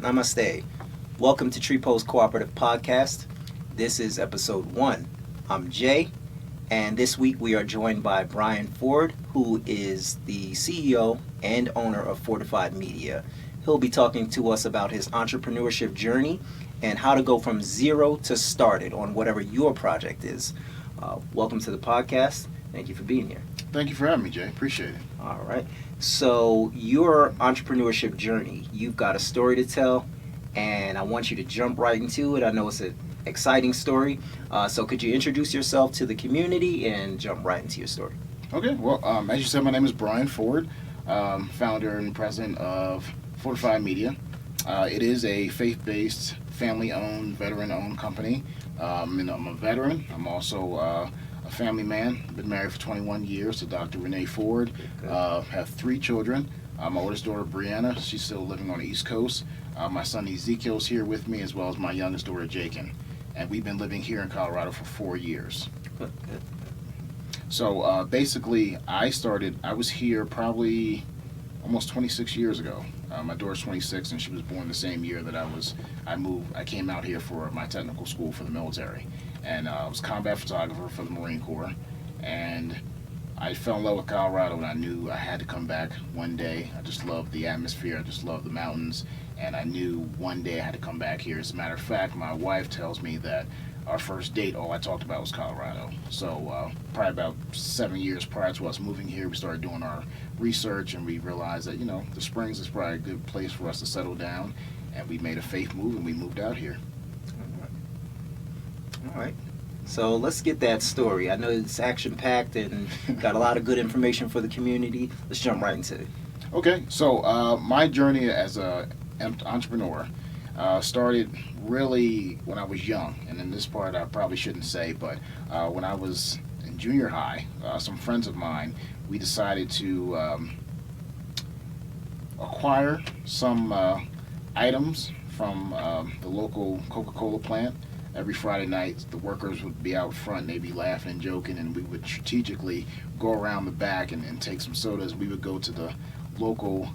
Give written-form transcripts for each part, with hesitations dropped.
Namaste. Welcome to Tree Post Cooperative Podcast. This is episode 1. I'm Jay, and this week we are joined by Brian Ford, who is the CEO and owner of Fortified Media. He'll be talking to us about his entrepreneurship journey and how to go from zero to started on whatever your project is. Welcome to the podcast. Thank you for being here. Thank you for having me, Jay. Appreciate it. All right. So your entrepreneurship journey, you've got a story to tell, and I want you to jump right into it. I know it's an exciting story. So could you introduce yourself to the community and jump right into your story? Okay. Well, as you said, my name is Brian Ford, founder and president of Fortified Media. It is a faith-based, family-owned, veteran-owned company. And I'm a veteran. I'm also a family man. Been married for 21 years to Dr. Renee Ford. Have 3 children. My oldest daughter, Brianna, she's still living on the East Coast. My son Ezekiel's here with me, as well as my youngest daughter, Jakin. And we've been living here in Colorado for 4 years. So basically, I was here probably almost 26 years ago. My daughter's 26, and she was born the same year that I came out here for my technical school for the military. And I was a combat photographer for the Marine Corps. And I fell in love with Colorado, and I knew I had to come back one day. I just loved the atmosphere. I just loved the mountains. And I knew one day I had to come back here. As a matter of fact, my wife tells me that our first date, all I talked about was Colorado. So probably about 7 years prior to us moving here, we started doing our research, and we realized that, the Springs is probably a good place for us to settle down. And we made a faith move, and we moved out here. All right. So let's get that story. I know it's action-packed and got a lot of good information for the community. Let's jump right into it. Okay. So my journey as an entrepreneur started really when I was young. And in this part I probably shouldn't say, but when I was in junior high, some friends of mine, we decided to acquire some items from the local Coca-Cola plant. Every Friday night, the workers would be out front, and they'd be laughing and joking, and we would strategically go around the back and take some sodas. We would go to the local,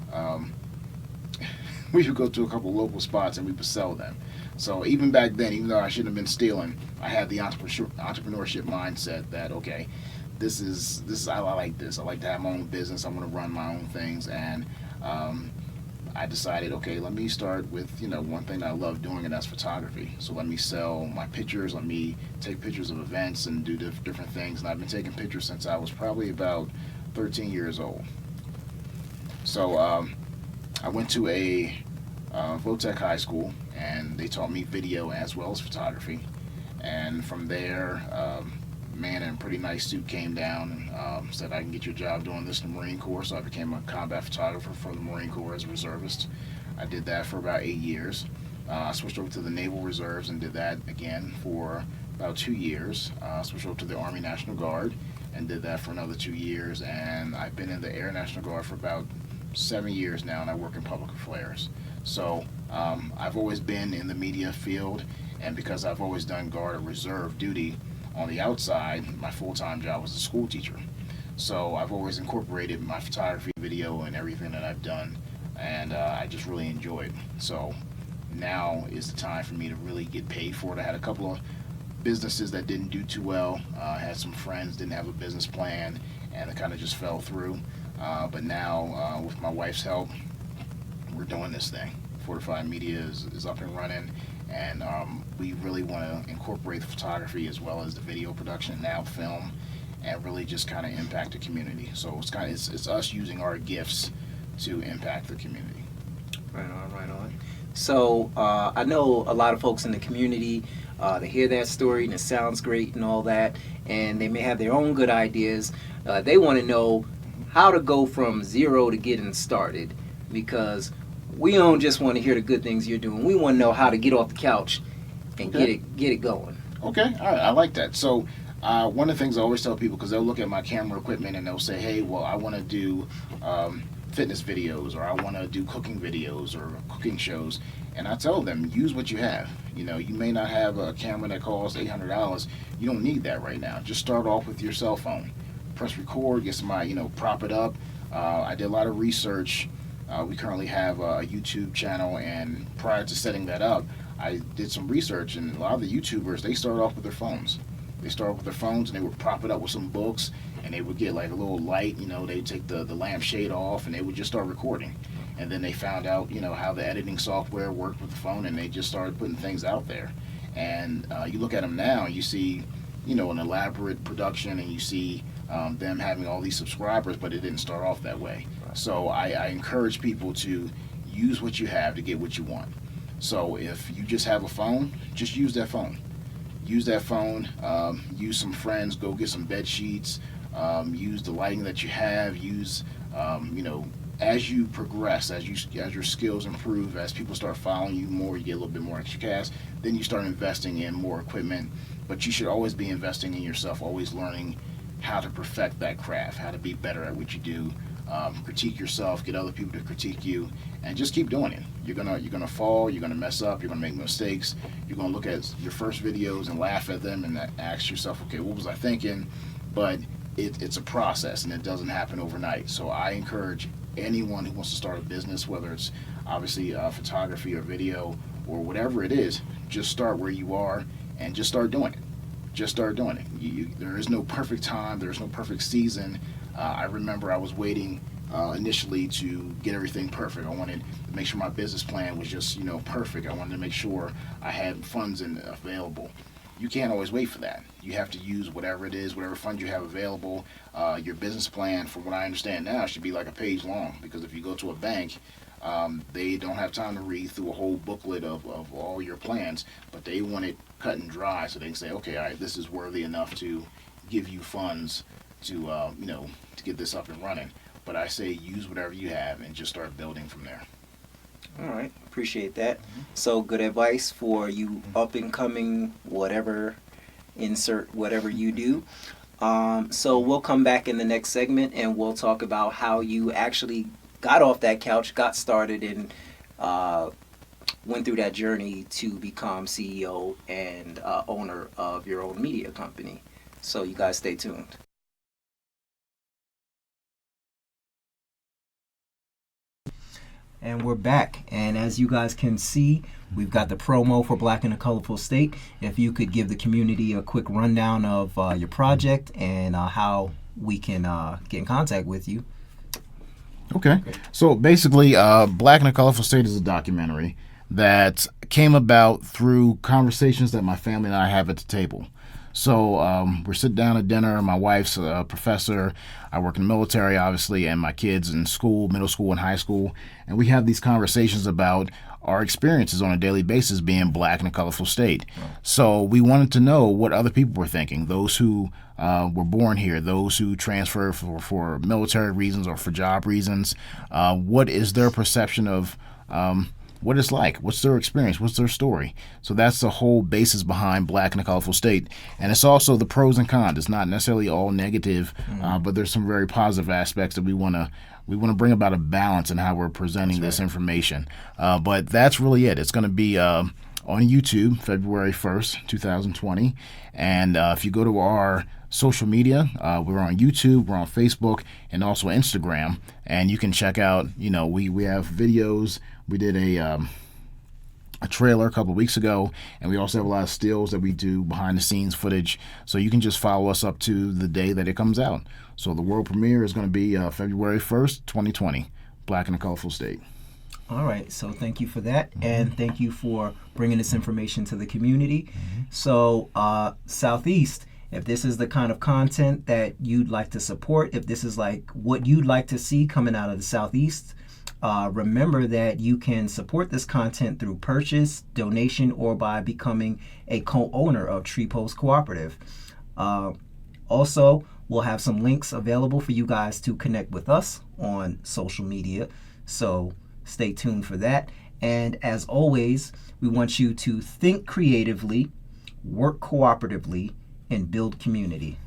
we would go to a couple local spots, and we would sell them. So even back then, even though I shouldn't have been stealing, I had the entrepreneurship mindset that, okay, I like this. I like to have my own business. I want to run my own things, and I decided, okay, let me start with, one thing that I love doing, and that's photography. So let me sell my pictures, let me take pictures of events and do different things. And I've been taking pictures since I was probably about 13 years old. So I went to a Votech High School, and they taught me video as well as photography. And from there, man in a pretty nice suit came down and said, I can get you a job doing this in the Marine Corps. So I became a combat photographer for the Marine Corps as a reservist. I did that for about 8 years. I switched over to the Naval Reserves and did that again for about 2 years. Switched over to the Army National Guard and did that for another 2 years. And I've been in the Air National Guard for about 7 years now, and I work in public affairs. So I've always been in the media field, and because I've always done guard or reserve duty, on the outside, my full-time job was a school teacher. So I've always incorporated my photography, video, and everything that I've done, and I just really enjoy it. So now is the time for me to really get paid for it. I had a couple of businesses that didn't do too well. I had some friends didn't have a business plan, and it kind of just fell through. But now, with my wife's help, we're doing this thing. Fortified Media is up and running. And we really want to incorporate the photography as well as the video production, now film, and really just kind of impact the community. So it's us using our gifts to impact the community. Right on. So I know a lot of folks in the community, they hear that story and it sounds great and all that, and they may have their own good ideas. They want to know how to go from zero to getting started, because we don't just want to hear the good things you're doing. We want to know how to get off the couch and get it going. Okay, all right, I like that. So one of the things I always tell people, because they'll look at my camera equipment and they'll say, hey, well, I want to do fitness videos, or I want to do cooking videos or cooking shows. And I tell them, use what you have. You may not have a camera that costs $800. You don't need that right now. Just start off with your cell phone. press record, get somebody, prop it up. I did a lot of research. We currently have a YouTube channel, and prior to setting that up, I did some research, and a lot of the YouTubers, they started off with their phones. They started with their phones, and they would prop it up with some books, and they would get like a little light, they'd take the lampshade off, and they would just start recording. And then they found out, how the editing software worked with the phone, and they just started putting things out there. And you look at them now, and you see, an elaborate production, and you see them having all these subscribers, but it didn't start off that way. So I encourage people to use what you have to get what you want. So if you just have a phone, just use that phone. Use that phone, use some friends, go get some bed sheets, use the lighting that you have, use, as you progress, as your skills improve, as people start following you more, you get a little bit more extra cash, then you start investing in more equipment. But you should always be investing in yourself, always learning how to perfect that craft, how to be better at what you do. Critique yourself, get other people to critique you, and just keep doing it. You're gonna fall, you're gonna mess up, you're gonna make mistakes. You're gonna look at your first videos and laugh at them and ask yourself, okay, what was I thinking? But it's a process, and it doesn't happen overnight. So I encourage anyone who wants to start a business, whether it's obviously photography or video or whatever it is, just start where you are and just start doing it. Just start doing it. There is no perfect time. There's no perfect season. I remember I was waiting initially to get everything perfect. I wanted to make sure my business plan was just, perfect. I wanted to make sure I had funds available. You can't always wait for that. You have to use whatever it is, whatever funds you have available. Your business plan, from what I understand now, should be like a page long, because if you go to a bank, they don't have time to read through a whole booklet of all your plans, but they want it cut and dry so they can say, okay, all right, this is worthy enough to give you funds to to get this up and running. But I say use whatever you have and just start building from there. All right, appreciate that. So good advice for you up and coming, whatever, insert whatever you do. So we'll come back in the next segment, and we'll talk about how you actually got off that couch, got started, and went through that journey to become CEO and owner of your own media company. So you guys stay tuned. And we're back, and as you guys can see, we've got the promo for Black in a Colorful State. If you could give the community a quick rundown of your project and how we can get in contact with you. Okay. So basically, Black in a Colorful State is a documentary that came about through conversations that my family and I have at the table. So we're sitting down at dinner. My wife's a professor. I work in the military, obviously, and my kids in school, middle school and high school. And we have these conversations about our experiences on a daily basis being Black in a colorful state. Right. So we wanted to know what other people were thinking, those who were born here, those who transfer for military reasons or for job reasons. What is their perception of what it's like? What's their experience? What's their story? So that's the whole basis behind Black in a Colorful State. And it's also the pros and cons. It's not necessarily all negative, but there's some very positive aspects that we want to bring about a balance in how we're presenting this information. But that's really it. It's going to be on YouTube, February 1st, 2020. And if you go to our social media, we're on YouTube, we're on Facebook, and also Instagram. And you can check out, we have videos. We did a trailer a couple of weeks ago, and we also have a lot of stills that we do behind the scenes footage. So you can just follow us up to the day that it comes out. So the world premiere is going to be February 1st, 2020, Black in a Colorful State. All right, so thank you for that, and thank you for bringing this information to the community. So Southeast, if this is the kind of content that you'd like to support, if this is like what you'd like to see coming out of the Southeast, remember that you can support this content through purchase, donation, or by becoming a co-owner of Tree Post Cooperative. Also, we'll have some links available for you guys to connect with us on social media, so stay tuned for that. And as always, we want you to think creatively, work cooperatively, and build community.